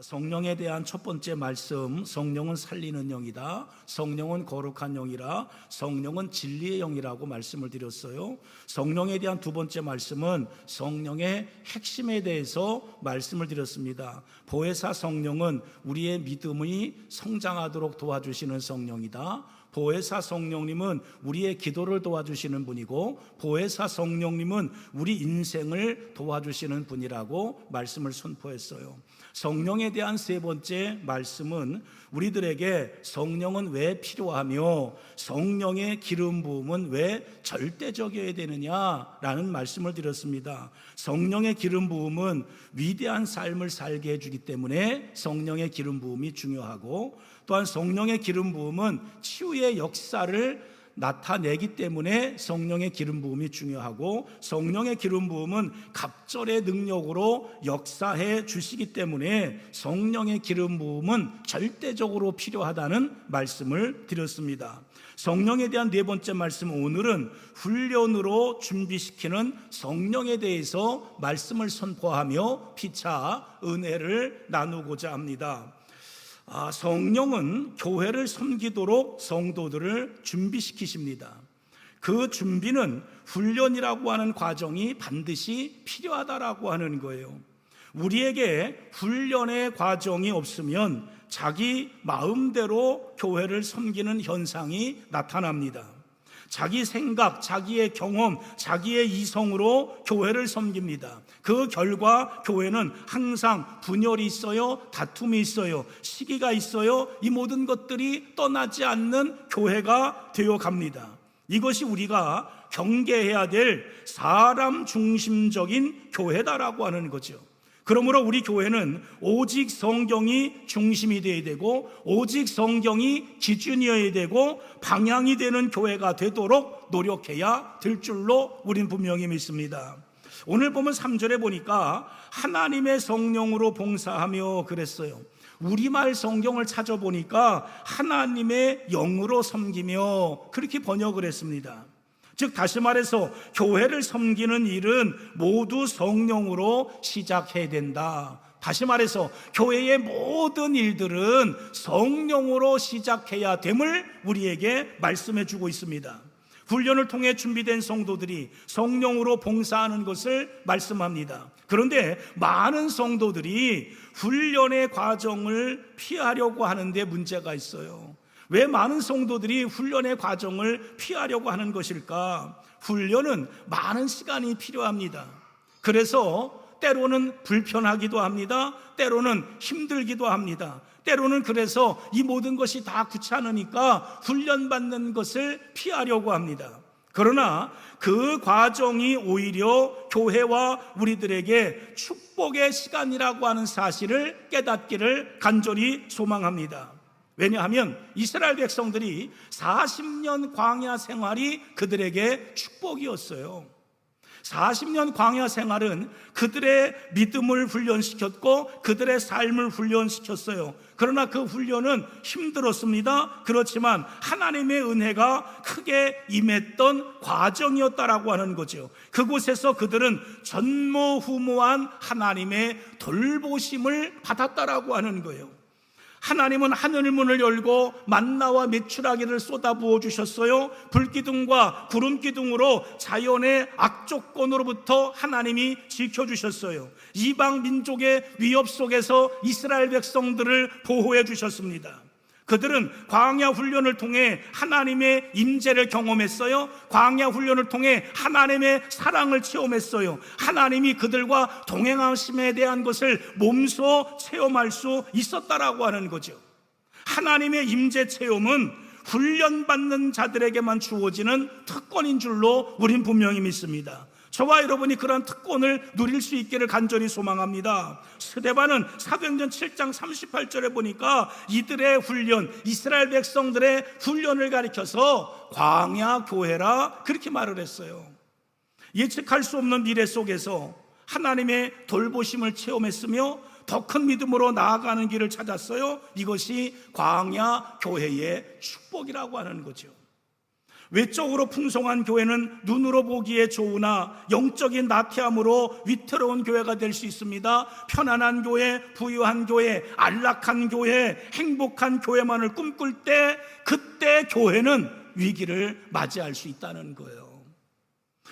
성령에 대한 첫 번째 말씀, 성령은 살리는 영이다, 성령은 거룩한 영이라, 성령은 진리의 영이라고 말씀을 드렸어요. 성령에 대한 두 번째 말씀은 성령의 핵심에 대해서 말씀을 드렸습니다. 보혜사 성령은 우리의 믿음이 성장하도록 도와주시는 성령이다. 보혜사 성령님은 우리의 기도를 도와주시는 분이고, 보혜사 성령님은 우리 인생을 도와주시는 분이라고 말씀을 선포했어요. 성령에 대한 세 번째 말씀은 우리들에게 성령은 왜 필요하며 성령의 기름 부음은 왜 절대적이어야 되느냐라는 말씀을 드렸습니다. 성령의 기름 부음은 위대한 삶을 살게 해주기 때문에 성령의 기름 부음이 중요하고, 또한 성령의 기름 부음은 치유의 역사를 나타내기 때문에 성령의 기름 부음이 중요하고, 성령의 기름 부음은 갑절의 능력으로 역사해 주시기 때문에 성령의 기름 부음은 절대적으로 필요하다는 말씀을 드렸습니다. 성령에 대한 네 번째 말씀, 오늘은 훈련으로 준비시키는 성령에 대해서 말씀을 선포하며 피차 은혜를 나누고자 합니다. 성령은 교회를 섬기도록 성도들을 준비시키십니다. 그 준비는 훈련이라고 하는 과정이 반드시 필요하다라고 하는 거예요. 우리에게 훈련의 과정이 없으면 자기 마음대로 교회를 섬기는 현상이 나타납니다. 자기 생각, 자기의 경험, 자기의 이성으로 교회를 섬깁니다. 그 결과 교회는 항상 분열이 있어요, 다툼이 있어요, 시기가 있어요. 이 모든 것들이 떠나지 않는 교회가 되어 갑니다. 이것이 우리가 경계해야 될 사람 중심적인 교회다라고 하는 거죠. 그러므로 우리 교회는 오직 성경이 중심이 되어야 되고, 오직 성경이 기준이어야 되고, 방향이 되는 교회가 되도록 노력해야 될 줄로 우린 분명히 믿습니다. 오늘 보면 3절에 보니까 하나님의 성령으로 봉사하며 그랬어요. 우리말 성경을 찾아보니까 하나님의 영으로 섬기며 그렇게 번역을 했습니다. 즉 다시 말해서 교회를 섬기는 일은 모두 성령으로 시작해야 된다. 다시 말해서 교회의 모든 일들은 성령으로 시작해야 됨을 우리에게 말씀해 주고 있습니다. 훈련을 통해 준비된 성도들이 성령으로 봉사하는 것을 말씀합니다. 그런데 많은 성도들이 훈련의 과정을 피하려고 하는데 문제가 있어요. 왜 많은 성도들이 훈련의 과정을 피하려고 하는 것일까? 훈련은 많은 시간이 필요합니다. 그래서 때로는 불편하기도 합니다. 때로는 힘들기도 합니다. 때로는 그래서 이 모든 것이 다 귀찮으니까 훈련받는 것을 피하려고 합니다. 그러나 그 과정이 오히려 교회와 우리들에게 축복의 시간이라고 하는 사실을 깨닫기를 간절히 소망합니다. 왜냐하면 이스라엘 백성들이 40년 광야 생활이 그들에게 축복이었어요. 40년 광야 생활은 그들의 믿음을 훈련시켰고 그들의 삶을 훈련시켰어요. 그러나 그 훈련은 힘들었습니다. 그렇지만 하나님의 은혜가 크게 임했던 과정이었다라고 하는 거죠. 그곳에서 그들은 전무후무한 하나님의 돌보심을 받았다라고 하는 거예요. 하나님은 하늘문을 열고 만나와 메추라기를 쏟아부어 주셨어요. 불기둥과 구름기둥으로 자연의 악조건으로부터 하나님이 지켜주셨어요. 이방 민족의 위협 속에서 이스라엘 백성들을 보호해 주셨습니다. 그들은 광야 훈련을 통해 하나님의 임재를 경험했어요. 광야 훈련을 통해 하나님의 사랑을 체험했어요. 하나님이 그들과 동행하심에 대한 것을 몸소 체험할 수 있었다라고 하는 거죠. 하나님의 임재 체험은 훈련받는 자들에게만 주어지는 특권인 줄로 우린 분명히 믿습니다. 저와 여러분이 그런 특권을 누릴 수 있기를 간절히 소망합니다. 스데반은 사도행전 7장 38절에 보니까 이들의 훈련, 이스라엘 백성들의 훈련을 가리켜서 광야 교회라 그렇게 말을 했어요. 예측할 수 없는 미래 속에서 하나님의 돌보심을 체험했으며 더 큰 믿음으로 나아가는 길을 찾았어요. 이것이 광야 교회의 축복이라고 하는 거죠. 외적으로 풍성한 교회는 눈으로 보기에 좋으나 영적인 나태함으로 위태로운 교회가 될 수 있습니다. 편안한 교회, 부유한 교회, 안락한 교회, 행복한 교회만을 꿈꿀 때 그때 교회는 위기를 맞이할 수 있다는 거예요.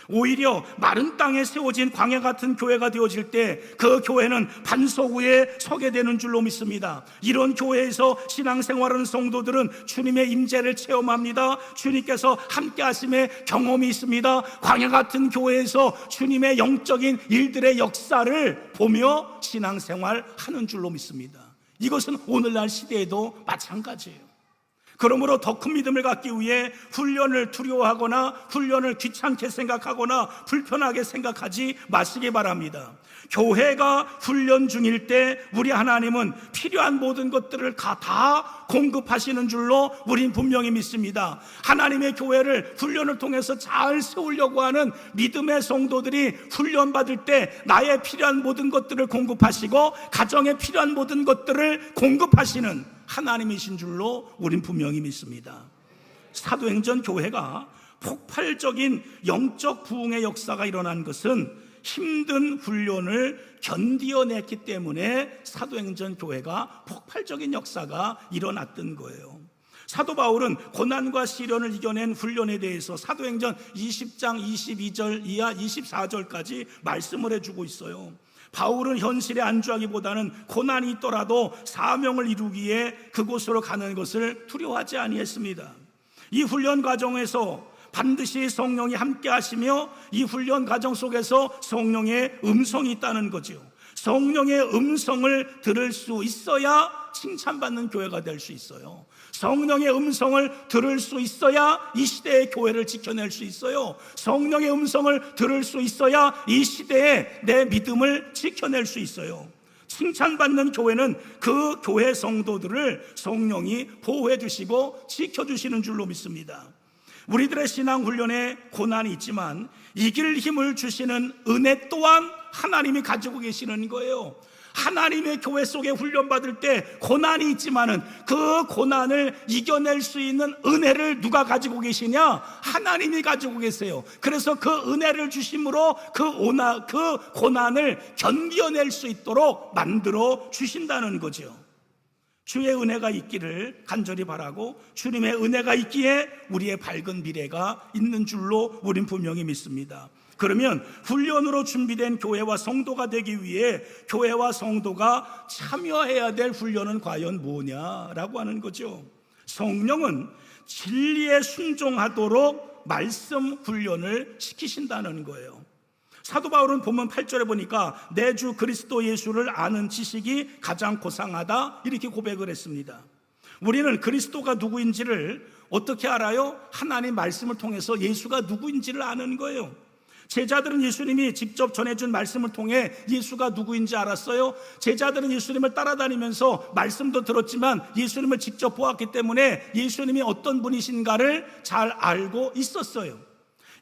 오히려 마른 땅에 세워진 광야 같은 교회가 되어질 때 그 교회는 반석 위에 서게 되는 줄로 믿습니다. 이런 교회에서 신앙생활하는 성도들은 주님의 임재를 체험합니다. 주님께서 함께 하심의 경험이 있습니다. 광야 같은 교회에서 주님의 영적인 일들의 역사를 보며 신앙생활하는 줄로 믿습니다. 이것은 오늘날 시대에도 마찬가지예요. 그러므로 더 큰 믿음을 갖기 위해 훈련을 두려워하거나 훈련을 귀찮게 생각하거나 불편하게 생각하지 마시기 바랍니다. 교회가 훈련 중일 때 우리 하나님은 필요한 모든 것들을 다 공급하시는 줄로 우린 분명히 믿습니다. 하나님의 교회를 훈련을 통해서 잘 세우려고 하는 믿음의 성도들이 훈련받을 때 나의 필요한 모든 것들을 공급하시고 가정에 필요한 모든 것들을 공급하시는 하나님이신 줄로 우린 분명히 믿습니다. 사도행전 교회가 폭발적인 영적 부흥의 역사가 일어난 것은 힘든 훈련을 견디어냈기 때문에 사도행전 교회가 폭발적인 역사가 일어났던 거예요. 사도 바울은 고난과 시련을 이겨낸 훈련에 대해서 사도행전 20장 22절 이하 24절까지 말씀을 해주고 있어요. 바울은 현실에 안주하기보다는 고난이 있더라도 사명을 이루기에 그곳으로 가는 것을 두려워하지 아니했습니다. 이 훈련 과정에서 반드시 성령이 함께 하시며 이 훈련 과정 속에서 성령의 음성이 있다는 거죠. 성령의 음성을 들을 수 있어야 칭찬받는 교회가 될 수 있어요. 성령의 음성을 들을 수 있어야 이 시대의 교회를 지켜낼 수 있어요. 성령의 음성을 들을 수 있어야 이 시대에 내 믿음을 지켜낼 수 있어요. 칭찬받는 교회는 그 교회 성도들을 성령이 보호해 주시고 지켜주시는 줄로 믿습니다. 우리들의 신앙훈련에 고난이 있지만 이길 힘을 주시는 은혜 또한 하나님이 가지고 계시는 거예요. 하나님의 교회 속에 훈련받을 때 고난이 있지만은 그 고난을 이겨낼 수 있는 은혜를 누가 가지고 계시냐? 하나님이 가지고 계세요. 그래서 그 은혜를 주심으로 그 고난을 견뎌낼 수 있도록 만들어 주신다는 거죠. 주의 은혜가 있기를 간절히 바라고 주님의 은혜가 있기에 우리의 밝은 미래가 있는 줄로 우린 분명히 믿습니다. 그러면 훈련으로 준비된 교회와 성도가 되기 위해 교회와 성도가 참여해야 될 훈련은 과연 뭐냐라고 하는 거죠. 성령은 진리에 순종하도록 말씀 훈련을 시키신다는 거예요. 사도 바울은 본문 8절에 보니까 내 주 그리스도 예수를 아는 지식이 가장 고상하다 이렇게 고백을 했습니다. 우리는 그리스도가 누구인지를 어떻게 알아요? 하나님 말씀을 통해서 예수가 누구인지를 아는 거예요. 제자들은 예수님이 직접 전해준 말씀을 통해 예수가 누구인지 알았어요. 제자들은 예수님을 따라다니면서 말씀도 들었지만 예수님을 직접 보았기 때문에 예수님이 어떤 분이신가를 잘 알고 있었어요.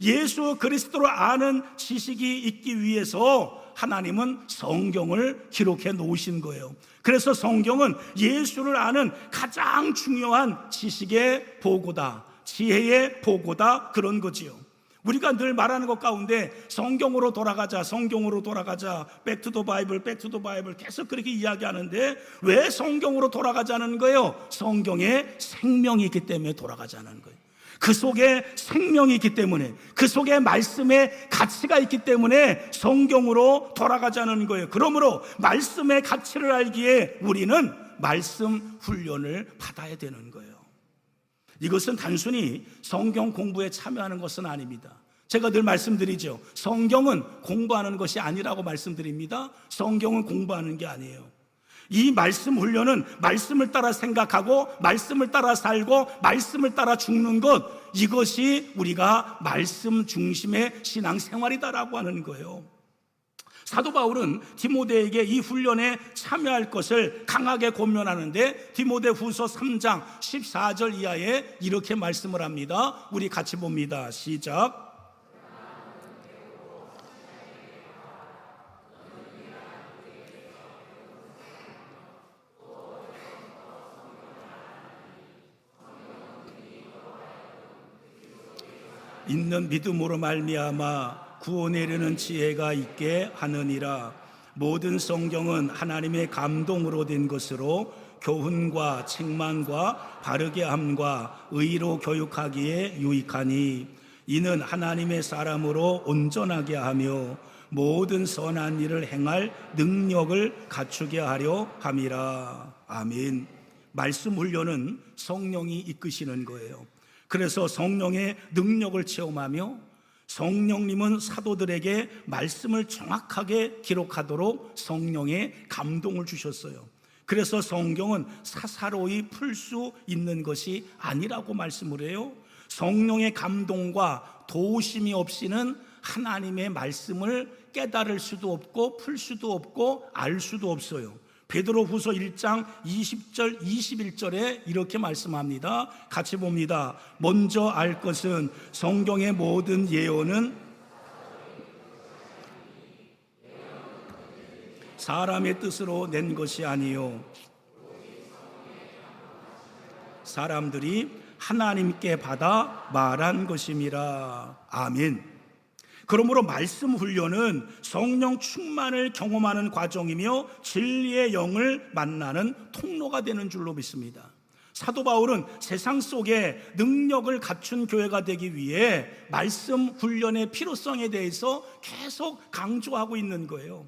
예수 그리스도를 아는 지식이 있기 위해서 하나님은 성경을 기록해 놓으신 거예요. 그래서 성경은 예수를 아는 가장 중요한 지식의 보고다, 지혜의 보고다, 그런 거지요. 우리가 늘 말하는 것 가운데 성경으로 돌아가자, 성경으로 돌아가자, Back to the Bible, Back to the Bible 계속 그렇게 이야기하는데 왜 성경으로 돌아가자는 거예요? 성경에 생명이 있기 때문에 돌아가자는 거예요. 그 속에 생명이 있기 때문에, 그 속에 말씀의 가치가 있기 때문에 성경으로 돌아가자는 거예요. 그러므로 말씀의 가치를 알기에 우리는 말씀 훈련을 받아야 되는 거예요. 이것은 단순히 성경 공부에 참여하는 것은 아닙니다. 제가 늘 말씀드리죠. 성경은 공부하는 것이 아니라고 말씀드립니다. 성경은 공부하는 게 아니에요. 이 말씀 훈련은 말씀을 따라 생각하고 말씀을 따라 살고 말씀을 따라 죽는 것, 이것이 우리가 말씀 중심의 신앙생활이다라고 하는 거예요. 사도 바울은 디모데에게 이 훈련에 참여할 것을 강하게 권면하는데 디모데 후서 3장 14절 이하에 이렇게 말씀을 합니다. 우리 같이 봅니다. 시작. 있는 믿음으로 말미암아 구원에 이르는 지혜가 있게 하느니라. 모든 성경은 하나님의 감동으로 된 것으로 교훈과 책망과 바르게 함과 의로 교육하기에 유익하니 이는 하나님의 사람으로 온전하게 하며 모든 선한 일을 행할 능력을 갖추게 하려 함이라. 아멘. 말씀 훈련은 성령이 이끄시는 거예요. 그래서 성령의 능력을 체험하며 성령님은 사도들에게 말씀을 정확하게 기록하도록 성령의 감동을 주셨어요. 그래서 성경은 사사로이 풀 수 있는 것이 아니라고 말씀을 해요. 성령의 감동과 도우심이 없이는 하나님의 말씀을 깨달을 수도 없고 풀 수도 없고 알 수도 없어요. 베드로후서 1장 20절 21절에 이렇게 말씀합니다. 같이 봅니다. 먼저 알 것은 성경의 모든 예언은 사람의 뜻으로 낸 것이 아니요 사람들이 하나님께 받아 말한 것임이라. 아멘. 그러므로 말씀 훈련은 성령 충만을 경험하는 과정이며 진리의 영을 만나는 통로가 되는 줄로 믿습니다. 사도 바울은 세상 속에 능력을 갖춘 교회가 되기 위해 말씀 훈련의 필요성에 대해서 계속 강조하고 있는 거예요.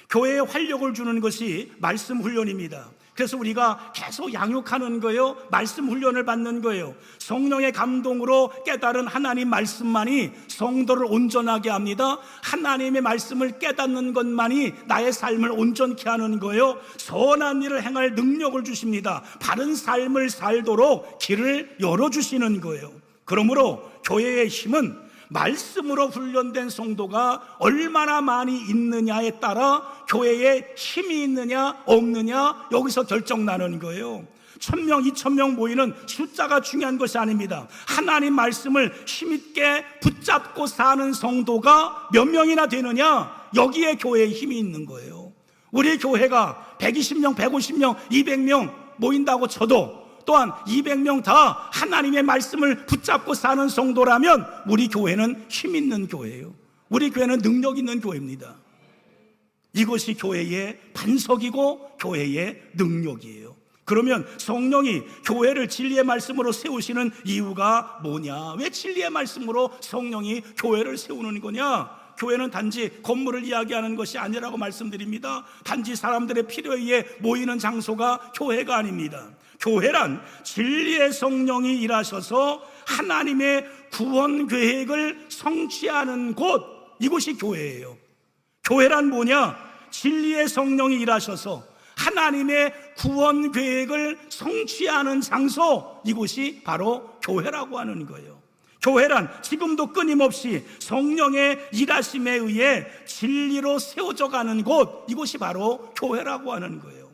교회에 활력을 주는 것이 말씀 훈련입니다. 그래서 우리가 계속 양육하는 거예요. 말씀 훈련을 받는 거예요. 성령의 감동으로 깨달은 하나님 말씀만이 성도를 온전하게 합니다. 하나님의 말씀을 깨닫는 것만이 나의 삶을 온전케 하는 거예요. 선한 일을 행할 능력을 주십니다. 바른 삶을 살도록 길을 열어주시는 거예요. 그러므로 교회의 힘은 말씀으로 훈련된 성도가 얼마나 많이 있느냐에 따라 교회에 힘이 있느냐 없느냐 여기서 결정나는 거예요. 1000명, 2000명 모이는 숫자가 중요한 것이 아닙니다. 하나님 말씀을 힘있게 붙잡고 사는 성도가 몇 명이나 되느냐, 여기에 교회에 힘이 있는 거예요. 우리 교회가 120명, 150명, 200명 모인다고 쳐도 또한 200명 다 하나님의 말씀을 붙잡고 사는 성도라면 우리 교회는 힘 있는 교회예요. 우리 교회는 능력 있는 교회입니다. 이것이 교회의 반석이고 교회의 능력이에요. 그러면 성령이 교회를 진리의 말씀으로 세우시는 이유가 뭐냐? 왜 진리의 말씀으로 성령이 교회를 세우는 거냐? 교회는 단지 건물을 이야기하는 것이 아니라고 말씀드립니다. 단지 사람들의 필요에 의해 모이는 장소가 교회가 아닙니다. 교회란 진리의 성령이 일하셔서 하나님의 구원 계획을 성취하는 곳, 이곳이 교회예요. 교회란 뭐냐? 진리의 성령이 일하셔서 하나님의 구원 계획을 성취하는 장소, 이곳이 바로 교회라고 하는 거예요. 교회란 지금도 끊임없이 성령의 일하심에 의해 진리로 세워져 가는 곳, 이곳이 바로 교회라고 하는 거예요.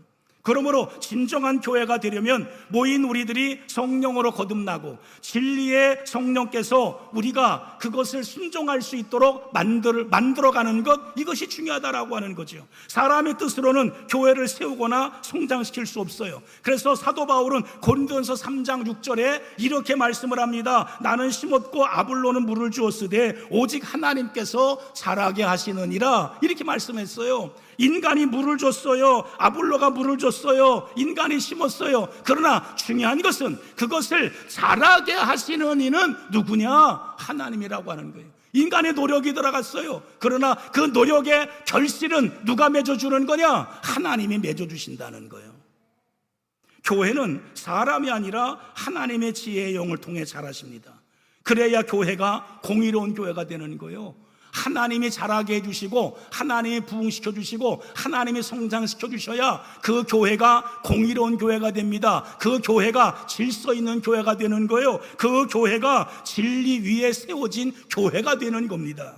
그러므로 진정한 교회가 되려면 모인 우리들이 성령으로 거듭나고 진리의 성령께서 우리가 그것을 순종할 수 있도록 만들어가는 것, 이것이 중요하다라고 하는 거죠. 사람의 뜻으로는 교회를 세우거나 성장시킬 수 없어요. 그래서 사도 바울은 고린도전서 3장 6절에 이렇게 말씀을 합니다. 나는 심었고 아볼로는 물을 주었으되 오직 하나님께서 자라게 하시느니라, 이렇게 말씀했어요. 인간이 물을 줬어요. 아볼로가 물을 줬어요. 인간이 심었어요. 그러나 중요한 것은 그것을 자라게 하시는 이는 누구냐? 하나님이라고 하는 거예요. 인간의 노력이 들어갔어요. 그러나 그 노력의 결실은 누가 맺어주는 거냐? 하나님이 맺어주신다는 거예요. 교회는 사람이 아니라 하나님의 지혜의 영을 통해 자라십니다. 그래야 교회가 공의로운 교회가 되는 거예요. 하나님이 자라게 해주시고 하나님이 부흥시켜 주시고 하나님이 성장시켜 주셔야 그 교회가 공의로운 교회가 됩니다. 그 교회가 질서 있는 교회가 되는 거예요. 그 교회가 진리 위에 세워진 교회가 되는 겁니다.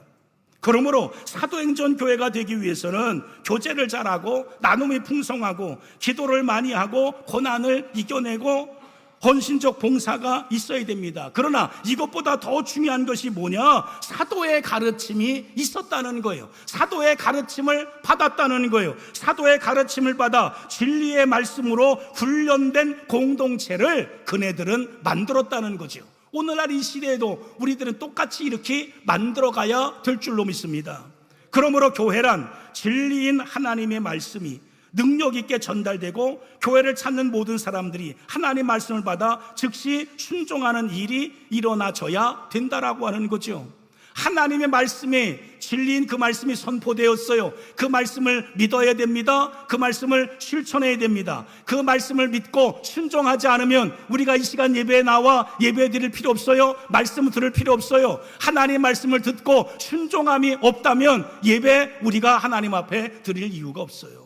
그러므로 사도행전 교회가 되기 위해서는 교제를 잘하고 나눔이 풍성하고 기도를 많이 하고 고난을 이겨내고 헌신적 봉사가 있어야 됩니다. 그러나 이것보다 더 중요한 것이 뭐냐? 사도의 가르침이 있었다는 거예요. 사도의 가르침을 받았다는 거예요. 사도의 가르침을 받아 진리의 말씀으로 훈련된 공동체를 그네들은 만들었다는 거죠. 오늘날 이 시대에도 우리들은 똑같이 이렇게 만들어가야 될 줄로 믿습니다. 그러므로 교회란 진리인 하나님의 말씀이 능력 있게 전달되고 교회를 찾는 모든 사람들이 하나님의 말씀을 받아 즉시 순종하는 일이 일어나져야 된다라고 하는 거죠. 하나님의 말씀에 진리인 그 말씀이 선포되었어요. 그 말씀을 믿어야 됩니다. 그 말씀을 실천해야 됩니다. 그 말씀을 믿고 순종하지 않으면 우리가 이 시간 예배에 나와 예배 드릴 필요 없어요. 말씀을 들을 필요 없어요. 하나님의 말씀을 듣고 순종함이 없다면 예배 우리가 하나님 앞에 드릴 이유가 없어요.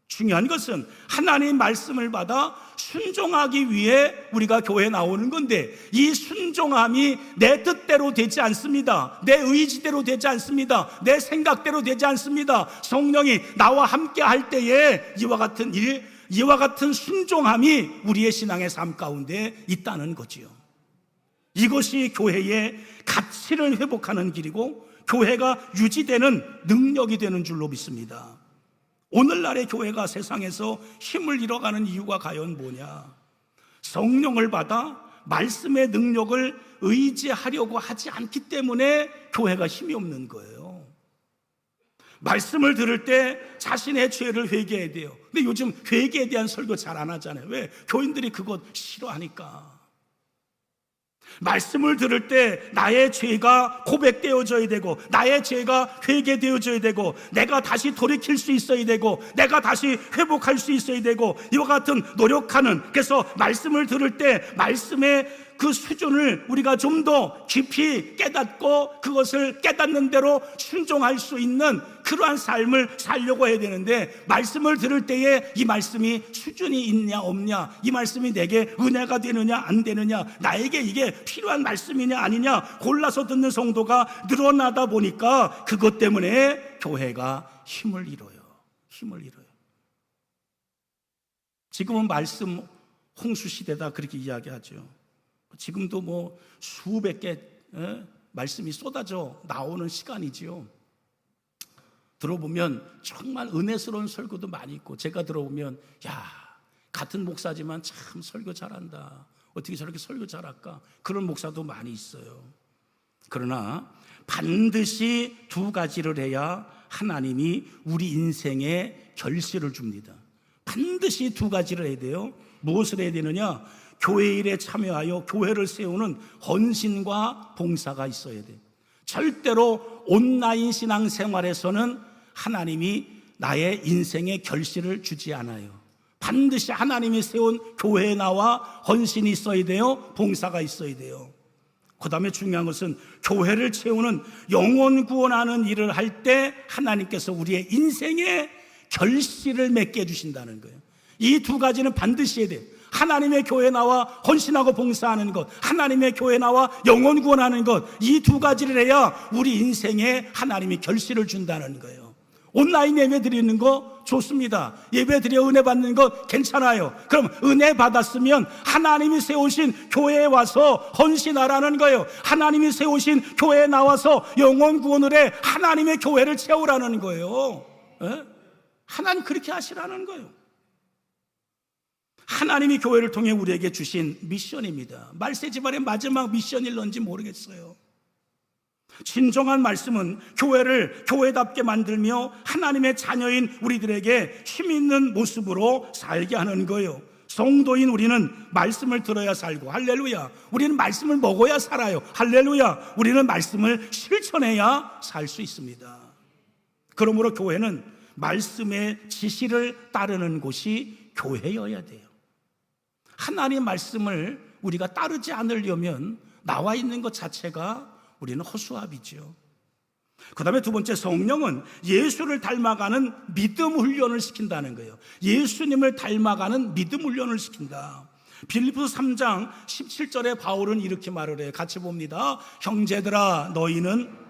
중요한 것은 하나님의 말씀을 받아 순종하기 위해 우리가 교회에 나오는 건데, 이 순종함이 내 뜻대로 되지 않습니다. 내 의지대로 되지 않습니다. 내 생각대로 되지 않습니다. 성령이 나와 함께 할 때에 이와 같은 일, 이와 같은 순종함이 우리의 신앙의 삶 가운데 있다는 거지요. 이것이 교회의 가치를 회복하는 길이고 교회가 유지되는 능력이 되는 줄로 믿습니다. 오늘날의 교회가 세상에서 힘을 잃어가는 이유가 과연 뭐냐? 성령을 받아 말씀의 능력을 의지하려고 하지 않기 때문에 교회가 힘이 없는 거예요. 말씀을 들을 때 자신의 죄를 회개해야 돼요. 근데 요즘 회개에 대한 설교 잘 안 하잖아요. 왜? 교인들이 그것 싫어하니까. 말씀을 들을 때 나의 죄가 고백되어져야 되고, 나의 죄가 회개되어져야 되고, 내가 다시 돌이킬 수 있어야 되고, 내가 다시 회복할 수 있어야 되고, 이와 같은 노력하는, 그래서 말씀을 들을 때 말씀의 그 수준을 우리가 좀 더 깊이 깨닫고 그것을 깨닫는 대로 순종할 수 있는 그러한 삶을 살려고 해야 되는데, 말씀을 들을 때에 이 말씀이 수준이 있냐 없냐, 이 말씀이 내게 은혜가 되느냐 안 되느냐, 나에게 이게 필요한 말씀이냐 아니냐 골라서 듣는 성도가 늘어나다 보니까 그것 때문에 교회가 힘을 잃어요. 지금은 말씀 홍수 시대다 그렇게 이야기하죠. 지금도 뭐 수백 개 말씀이 쏟아져 나오는 시간이지요. 들어보면 정말 은혜스러운 설교도 많이 있고, 제가 들어보면 야, 같은 목사지만 참 설교 잘한다, 어떻게 저렇게 설교 잘할까, 그런 목사도 많이 있어요. 그러나 반드시 두 가지를 해야 하나님이 우리 인생에 결실을 줍니다. 반드시 두 가지를 해야 돼요. 무엇을 해야 되느냐? 교회 일에 참여하여 교회를 세우는 헌신과 봉사가 있어야 돼요. 절대로 온라인 신앙생활에서는 하나님이 나의 인생에 결실을 주지 않아요. 반드시 하나님이 세운 교회에 나와 헌신이 있어야 돼요. 봉사가 있어야 돼요. 그 다음에 중요한 것은 교회를 채우는 영혼 구원하는 일을 할 때 하나님께서 우리의 인생에 결실을 맺게 해주신다는 거예요. 이 두 가지는 반드시 해야 돼요. 하나님의 교회에 나와 헌신하고 봉사하는 것, 하나님의 교회에 나와 영혼 구원하는 것, 이 두 가지를 해야 우리 인생에 하나님이 결실을 준다는 거예요. 온라인 예배 드리는 거 좋습니다. 예배 드려 은혜 받는 것 괜찮아요. 그럼 은혜 받았으면 하나님이 세우신 교회에 와서 헌신하라는 거예요. 하나님이 세우신 교회에 나와서 영혼 구원을 해 하나님의 교회를 채우라는 거예요. 하나님 그렇게 하시라는 거예요. 하나님이 교회를 통해 우리에게 주신 미션입니다. 말세지발의 마지막 미션일런지 모르겠어요. 진정한 말씀은 교회를 교회답게 만들며 하나님의 자녀인 우리들에게 힘있는 모습으로 살게 하는 거예요. 성도인 우리는 말씀을 들어야 살고, 할렐루야, 우리는 말씀을 먹어야 살아요. 할렐루야, 우리는 말씀을 실천해야 살 수 있습니다. 그러므로 교회는 말씀의 지시를 따르는 곳이 교회여야 돼요. 하나님의 말씀을 우리가 따르지 않으려면 나와 있는 것 자체가 우리는 허수아비죠. 그 다음에 두 번째, 성령은 예수를 닮아가는 믿음 훈련을 시킨다는 거예요. 예수님을 닮아가는 믿음 훈련을 시킨다. 빌립보서 3장 17절에 바울은 이렇게 말을 해요. 같이 봅니다. 형제들아, 너희는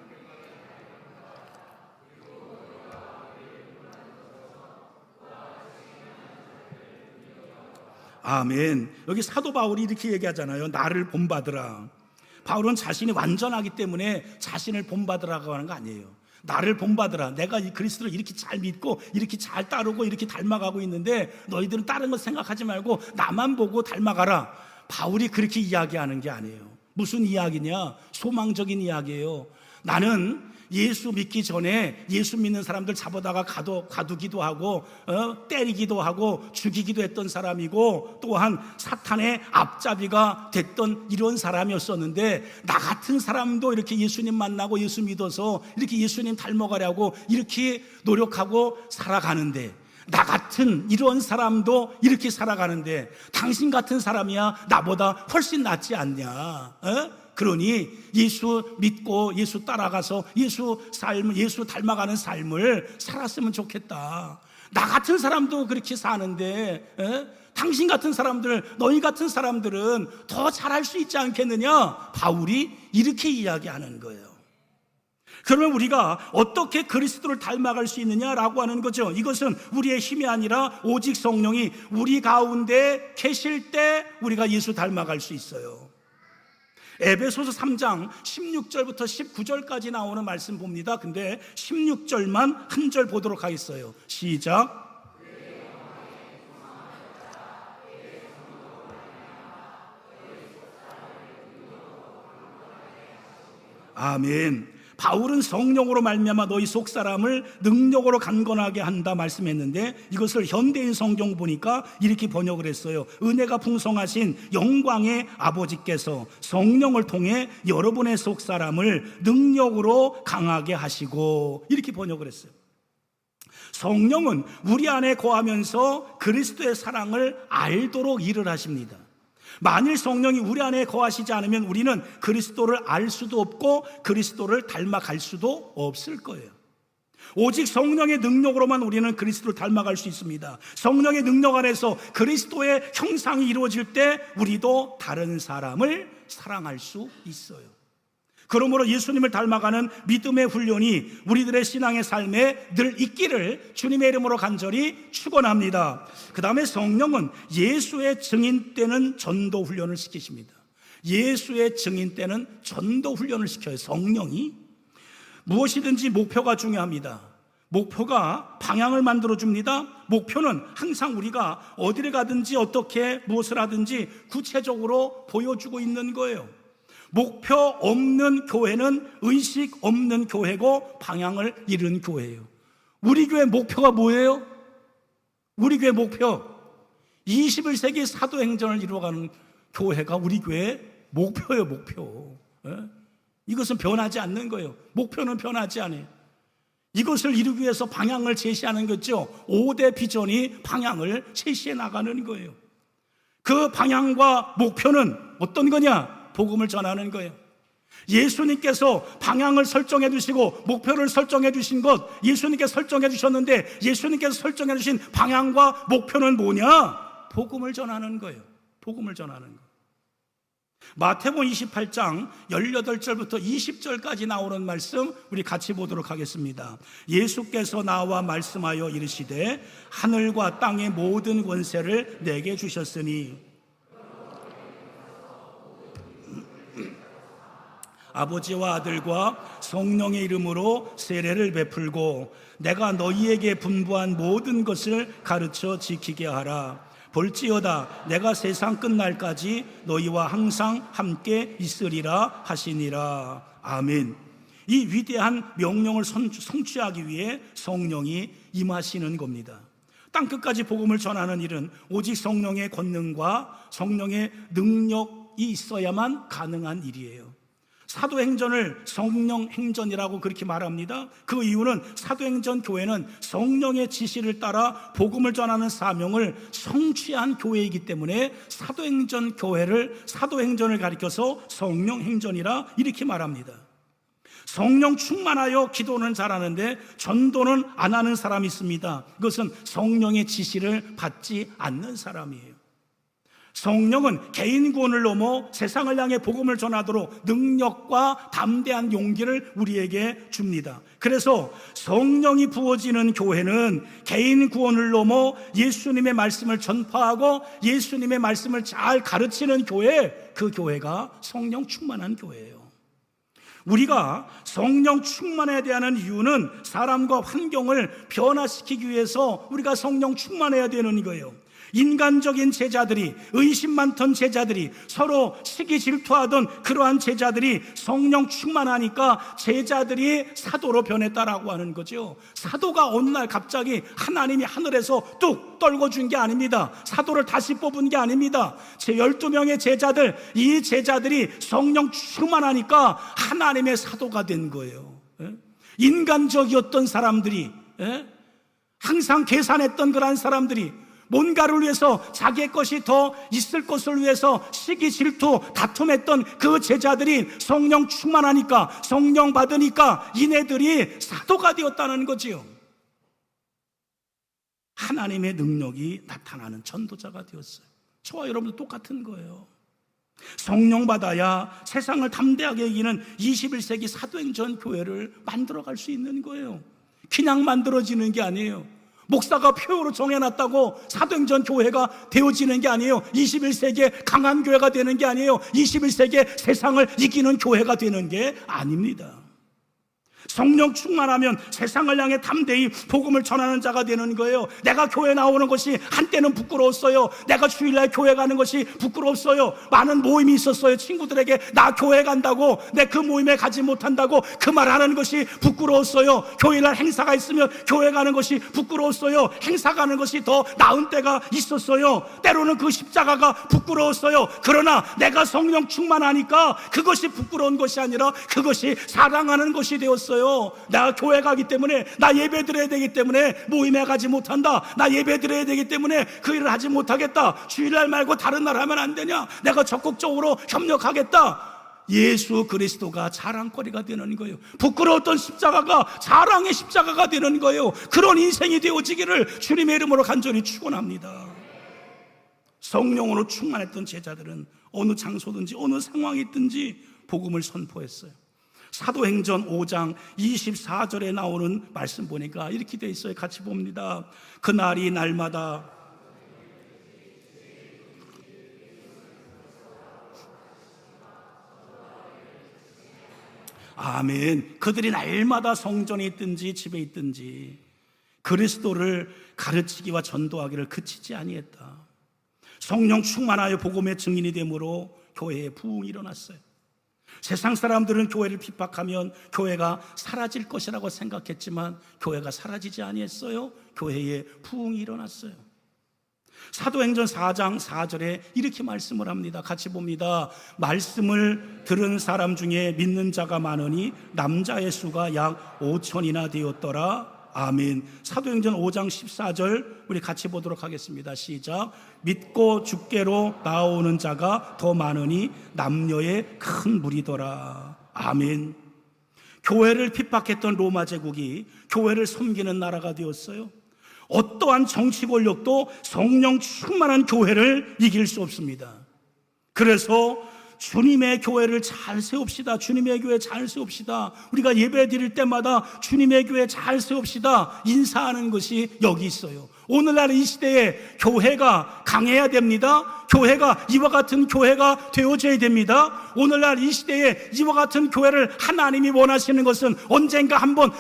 아멘. 여기 사도 바울이 이렇게 얘기하잖아요. 나를 본받으라. 바울은 자신이 완전하기 때문에 자신을 본받으라고 하는 거 아니에요. 나를 본받으라. 내가 이 그리스도를 이렇게 잘 믿고 이렇게 잘 따르고 이렇게 닮아가고 있는데 너희들은 다른 거 생각하지 말고 나만 보고 닮아가라. 바울이 그렇게 이야기하는 게 아니에요. 무슨 이야기냐? 소망적인 이야기예요. 나는 예수 믿기 전에 예수 믿는 사람들 잡아다가 가두기도 하고 때리기도 하고 죽이기도 했던 사람이고, 또한 사탄의 앞잡이가 됐던 이런 사람이었었는데, 나 같은 사람도 이렇게 예수님 만나고 예수 믿어서 이렇게 예수님 닮아가려고 이렇게 노력하고 살아가는데, 나 같은 이런 사람도 이렇게 살아가는데 당신 같은 사람이야 나보다 훨씬 낫지 않냐? 그러니 예수 믿고 예수 따라가서 예수 닮아가는 삶을 살았으면 좋겠다. 나 같은 사람도 그렇게 사는데 당신 같은 사람들, 너희 같은 사람들은 더 잘할 수 있지 않겠느냐? 바울이 이렇게 이야기하는 거예요. 그러면 우리가 어떻게 그리스도를 닮아갈 수 있느냐라고 하는 거죠. 이것은 우리의 힘이 아니라 오직 성령이 우리 가운데 계실 때 우리가 예수 닮아갈 수 있어요. 에베소서 3장 16절부터 19절까지 나오는 말씀 봅니다. 근데 16절만 한 절 보도록 하겠어요. 시작. 아멘. 바울은 성령으로 말미암아 너희 속사람을 능력으로 강건하게 한다 말씀했는데, 이것을 현대인 성경 보니까 이렇게 번역을 했어요. 은혜가 풍성하신 영광의 아버지께서 성령을 통해 여러분의 속사람을 능력으로 강하게 하시고, 이렇게 번역을 했어요. 성령은 우리 안에 거하면서 그리스도의 사랑을 알도록 일을 하십니다. 만일 성령이 우리 안에 거하시지 않으면 우리는 그리스도를 알 수도 없고 그리스도를 닮아갈 수도 없을 거예요. 오직 성령의 능력으로만 우리는 그리스도를 닮아갈 수 있습니다. 성령의 능력 안에서 그리스도의 형상이 이루어질 때 우리도 다른 사람을 사랑할 수 있어요. 그러므로 예수님을 닮아가는 믿음의 훈련이 우리들의 신앙의 삶에 늘 있기를 주님의 이름으로 간절히 축원합니다. 그 다음에 성령은 예수의 증인 때는 전도 훈련을 시키십니다. 예수의 증인 때는 전도 훈련을 시켜요. 성령이 무엇이든지 목표가 중요합니다. 목표가 방향을 만들어줍니다. 목표는 항상 우리가 어디를 가든지 어떻게 무엇을 하든지 구체적으로 보여주고 있는 거예요. 목표 없는 교회는 의식 없는 교회고 방향을 잃은 교회예요. 우리 교회 목표가 뭐예요? 우리 교회 목표 21세기 사도행전을 이루어가는 교회가 우리 교회의 목표예요. 목표. 이것은 변하지 않는 거예요. 목표는 변하지 않아요. 이것을 이루기 위해서 방향을 제시하는 거죠. 5대 비전이 방향을 제시해 나가는 거예요. 그 방향과 목표는 어떤 거냐? 복음을 전하는 거예요. 예수님께서 방향을 설정해 주시고 목표를 설정해 주신 것, 예수님께서 설정해 주셨는데 예수님께서 설정해 주신 방향과 목표는 뭐냐? 복음을 전하는 거예요. 복음을 전하는 거. 마태복음 28장 18절부터 20절까지 나오는 말씀 우리 같이 보도록 하겠습니다. 예수께서 나와 말씀하여 이르시되 하늘과 땅의 모든 권세를 내게 주셨으니 아버지와 아들과 성령의 이름으로 세례를 베풀고 내가 너희에게 분부한 모든 것을 가르쳐 지키게 하라. 볼지어다 내가 세상 끝날까지 너희와 항상 함께 있으리라 하시니라. 아멘. 이 위대한 명령을 성취하기 위해 성령이 임하시는 겁니다. 땅끝까지 복음을 전하는 일은 오직 성령의 권능과 성령의 능력이 있어야만 가능한 일이에요. 사도행전을 성령행전이라고 그렇게 말합니다. 그 이유는 사도행전 교회는 성령의 지시를 따라 복음을 전하는 사명을 성취한 교회이기 때문에 사도행전 교회를 사도행전을 가리켜서 성령행전이라 이렇게 말합니다. 성령 충만하여 기도는 잘하는데 전도는 안 하는 사람이 있습니다. 그것은 성령의 지시를 받지 않는 사람이에요. 성령은 개인 구원을 넘어 세상을 향해 복음을 전하도록 능력과 담대한 용기를 우리에게 줍니다. 그래서 성령이 부어지는 교회는 개인 구원을 넘어 예수님의 말씀을 전파하고 예수님의 말씀을 잘 가르치는 교회, 그 교회가 성령 충만한 교회예요. 우리가 성령 충만해야 하는 이유는 사람과 환경을 변화시키기 위해서 우리가 성령 충만해야 되는 거예요. 인간적인 제자들이, 의심 많던 제자들이, 서로 시기 질투하던 그러한 제자들이 성령 충만하니까 제자들이 사도로 변했다라고 하는 거죠. 사도가 어느 날 갑자기 하나님이 하늘에서 뚝 떨궈준 게 아닙니다. 사도를 다시 뽑은 게 아닙니다. 제 12명의 제자들, 이 제자들이 성령 충만하니까 하나님의 사도가 된 거예요. 인간적이었던 사람들이, 항상 계산했던 그런 사람들이, 뭔가를 위해서 자기의 것이 더 있을 것을 위해서 시기 질투 다툼했던 그 제자들이 성령 충만하니까, 성령 받으니까 이네들이 사도가 되었다는 거지요. 하나님의 능력이 나타나는 전도자가 되었어요. 저와 여러분도 똑같은 거예요. 성령 받아야 세상을 담대하게 이기는 21세기 사도행전 교회를 만들어갈 수 있는 거예요. 그냥 만들어지는 게 아니에요. 목사가 표로 정해놨다고 사도행전 교회가 되어지는 게 아니에요. 21세기에 강한 교회가 되는 게 아니에요. 21세기에 세상을 이기는 교회가 되는 게 아닙니다. 성령 충만하면 세상을 향해 담대히 복음을 전하는 자가 되는 거예요. 내가 교회 나오는 것이 한때는 부끄러웠어요. 내가 주일날 교회 가는 것이 부끄러웠어요. 많은 모임이 있었어요. 친구들에게 나 교회 간다고, 내 그 모임에 가지 못한다고 그 말하는 것이 부끄러웠어요. 교일날 행사가 있으면 교회 가는 것이 부끄러웠어요. 행사 가는 것이 더 나은 때가 있었어요. 때로는 그 십자가가 부끄러웠어요. 그러나 내가 성령 충만하니까 그것이 부끄러운 것이 아니라 그것이 사랑하는 것이 되었어요. 나 교회 가기 때문에, 나 예배 드려야 되기 때문에 모임에 가지 못한다. 나 예배 드려야 되기 때문에 그 일을 하지 못하겠다. 주일날 말고 다른 날 하면 안 되냐? 내가 적극적으로 협력하겠다. 예수 그리스도가 자랑거리가 되는 거예요. 부끄러웠던 십자가가 자랑의 십자가가 되는 거예요. 그런 인생이 되어지기를 주님의 이름으로 간절히 축원합니다. 성령으로 충만했던 제자들은 어느 장소든지 어느 상황이 있든지 복음을 선포했어요. 사도행전 5장 24절에 나오는 말씀 보니까 이렇게 돼 있어요. 같이 봅니다. 그날이 날마다 아멘. 그들이 날마다 성전에 있든지 집에 있든지 그리스도를 가르치기와 전도하기를 그치지 아니했다. 성령 충만하여 복음의 증인이 되므로 교회에 부흥이 일어났어요. 세상 사람들은 교회를 핍박하면 교회가 사라질 것이라고 생각했지만 교회가 사라지지 아니했어요. 교회에 부흥이 일어났어요. 사도행전 4장 4절에 이렇게 말씀을 합니다. 같이 봅니다. 말씀을 들은 사람 중에 믿는 자가 많으니 남자의 수가 약 5천이나 되었더라. 아멘. 사도행전 5장 14절 우리 같이 보도록 하겠습니다. 시작. 믿고 주께로 나오는 자가 더 많으니 남녀의 큰 무리더라. 아멘. 교회를 핍박했던 로마 제국이 교회를 섬기는 나라가 되었어요. 어떠한 정치 권력도 성령 충만한 교회를 이길 수 없습니다. 그래서 주님의 교회를 잘 세웁시다. 주님의 교회 잘 세웁시다. 우리가 예배 드릴 때마다 주님의 교회 잘 세웁시다 인사하는 것이 여기 있어요. 오늘날 이 시대에 교회가 강해야 됩니다. 교회가 이와 같은 교회가 되어져야 됩니다. 오늘날 이 시대에 이와 같은 교회를 하나님이 원하시는 것은 언젠가 한번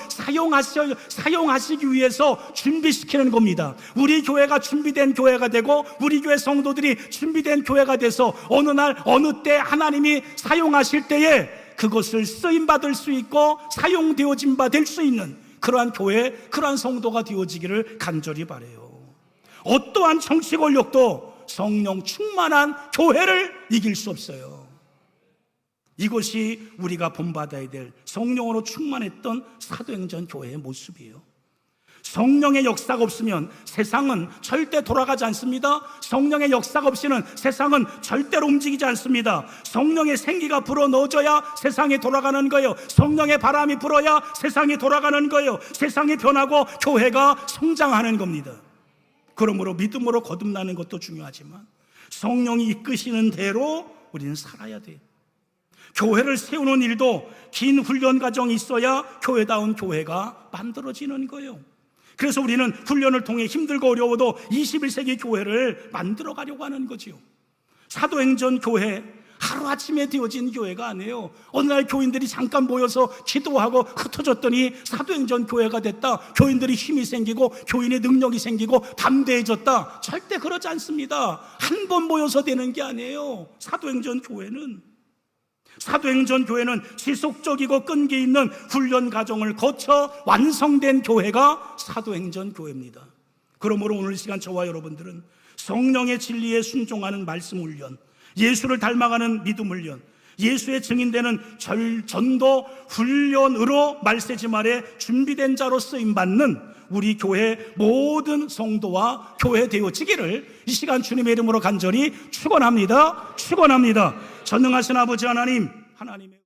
사용하시기 위해서 준비시키는 겁니다. 우리 교회가 준비된 교회가 되고 우리 교회 성도들이 준비된 교회가 돼서 어느 날 어느 때 하나님이 사용하실 때에 그것을 쓰임받을 수 있고 사용되어진 바 될 수 있는 그러한 교회, 그러한 성도가 되어지기를 간절히 바라요. 어떠한 정치 권력도 성령 충만한 교회를 이길 수 없어요. 이것이 우리가 본받아야 될 성령으로 충만했던 사도행전 교회의 모습이에요. 성령의 역사가 없으면 세상은 절대 돌아가지 않습니다. 성령의 역사가 없이는 세상은 절대로 움직이지 않습니다. 성령의 생기가 불어넣어져야 세상이 돌아가는 거예요. 성령의 바람이 불어야 세상이 돌아가는 거예요. 세상이 변하고 교회가 성장하는 겁니다. 그러므로 믿음으로 거듭나는 것도 중요하지만 성령이 이끄시는 대로 우리는 살아야 돼요. 교회를 세우는 일도 긴 훈련 과정이 있어야 교회다운 교회가 만들어지는 거예요. 그래서 우리는 훈련을 통해 힘들고 어려워도 21세기 교회를 만들어 가려고 하는 거지요. 사도행전 교회, 하루아침에 되어진 교회가 아니에요. 어느 날 교인들이 잠깐 모여서 기도하고 흩어졌더니 사도행전 교회가 됐다. 교인들이 힘이 생기고 교인의 능력이 생기고 담대해졌다. 절대 그러지 않습니다. 한 번 모여서 되는 게 아니에요. 사도행전 교회는 지속적이고 끈기 있는 훈련 과정을 거쳐 완성된 교회가 사도행전 교회입니다. 그러므로 오늘 이 시간 저와 여러분들은 성령의 진리에 순종하는 말씀 훈련, 예수를 닮아가는 믿음 훈련, 예수의 증인되는 전도 훈련으로 말세지 말에 준비된 자로 쓰임받는 우리 교회 모든 성도와 교회 되어지기를 이 시간 주님의 이름으로 간절히 축원합니다. 전능하신 아버지 하나님의